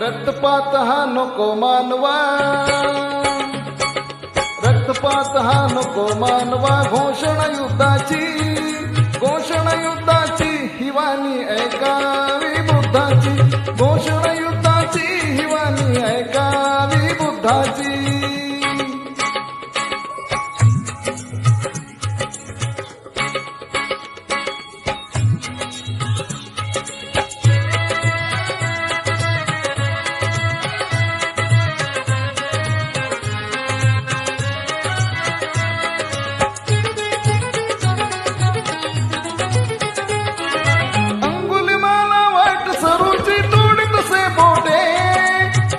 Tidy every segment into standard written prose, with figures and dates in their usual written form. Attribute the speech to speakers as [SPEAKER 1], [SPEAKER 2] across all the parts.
[SPEAKER 1] रक्तपात हा नको मानवा, रक्तपात हा नको मानवा. घोषणा युद्धाची, घोषणा युद्धाची ही वाणी ऐकावी बुद्धाची. घोषणा युद्धाची ही वाणी ऐकावी बुद्धाची.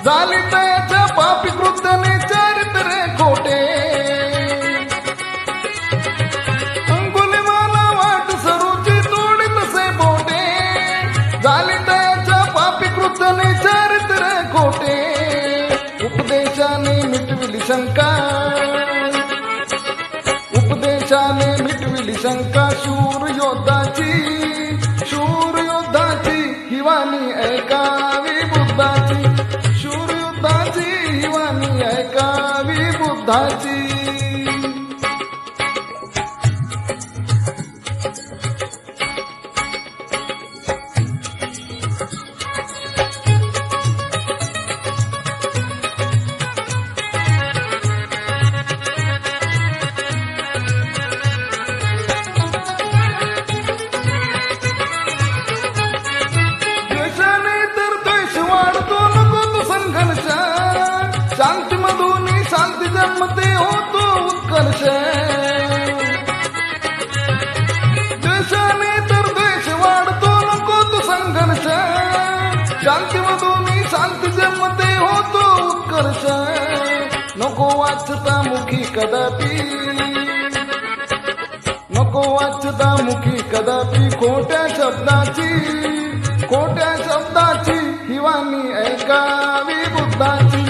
[SPEAKER 1] झाली त्याच्या पापी कृत्याने चारित्र्य खोटे. अंगुलीमाला वाट सरूची तोडी तसे बोटे. झाली त्याच्या पापी कृत्याने चारित्र्य खोटे. उपदेशाने मिटविली शंका, उपदेशाने मिटविली शंका. शूर योद्धाची, शूर योद्धाची ही वाणी ऐकावी बुद्धाची. शूर युद्धाची ही वाणी ऐकावी बुद्धाची. शांतीमधून शांती जन्मते होतो उत्कर्ष. द्वेषाने तर द्वेष वाढतो नको तो संघर्ष. शांतीमधून शांती जन्मते होतो उत्कर्ष. नको वाचता मुखी कदापि, नको वाचता मुखी कदापि. खोट्या शब्दाची, खोट्या शब्दाची ही वाणी ऐकावी बुद्धाची.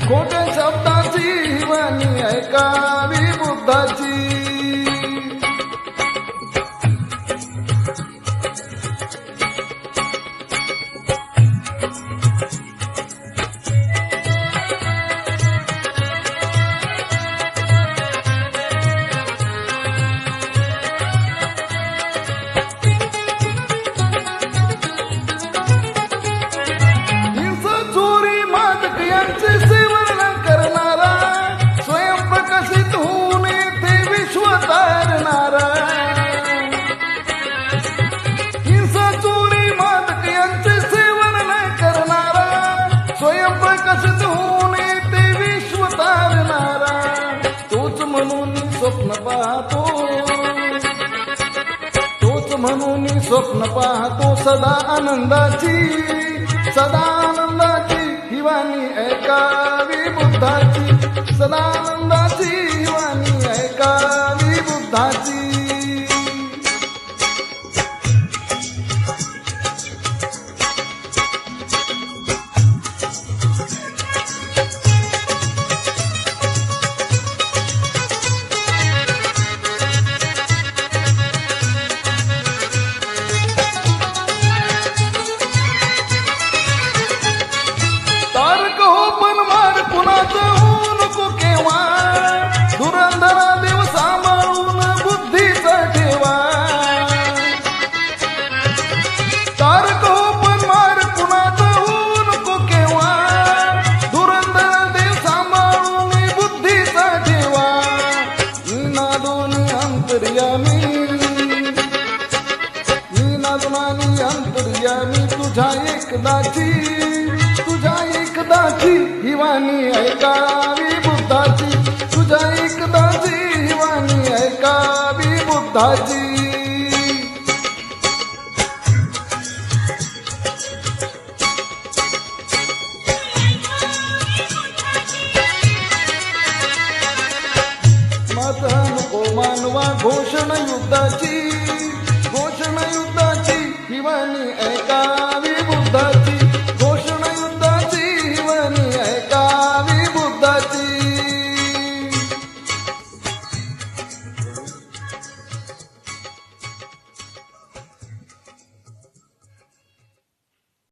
[SPEAKER 1] खोट्या शब्दाची ही वाणी ऐकावी बुद्धाची. हिंसा, चोरी, मादक यांचे सेवन करणारा, स्वयंप्रकाशित होऊन येथे विश्व तारणारा. हिंसा, चोरी, मादक यांचे सेवन न करणारा, स्वयंप्रकाशित होऊन येथे विश्व तारणारा. तोच म्हणून स्वप्न पाहतो, तोच म्हणून स्वप्न पाहतो. सदा आनंदाची, सदा आनंदाची ही वाणी ऐकावी बुद्धाची. सदा आनंदाची ही वाणी ऐकावी बुद्धाची. तारक हो पण मार कुणाचा होऊ नको केव्हा. धुरंधरा देव सांभाळून बुद्धीचा ठेवा. तारक हो पण मार कुणाचा होऊ नको केव्हा. धुरंधरा देव सांभाळून बुद्धीचा ठेवा. नीनादोनी अंतर्यामी, नीनादोनी अंतर्यामी. तुझ्या एकदाची, तुझ्या एकदाची ही वाणी ऐकावी बुद्धाची. तुझ्या एकदाची ही वाणी ऐकावी बुद्धाची. माझा नको मानवा घोषणा युद्धाची, घोषणा युद्धाची ही वाणी ऐकावी बुद्धाची. घोषणा युद्धाची ही वाणी ऐकावी बुद्धाची.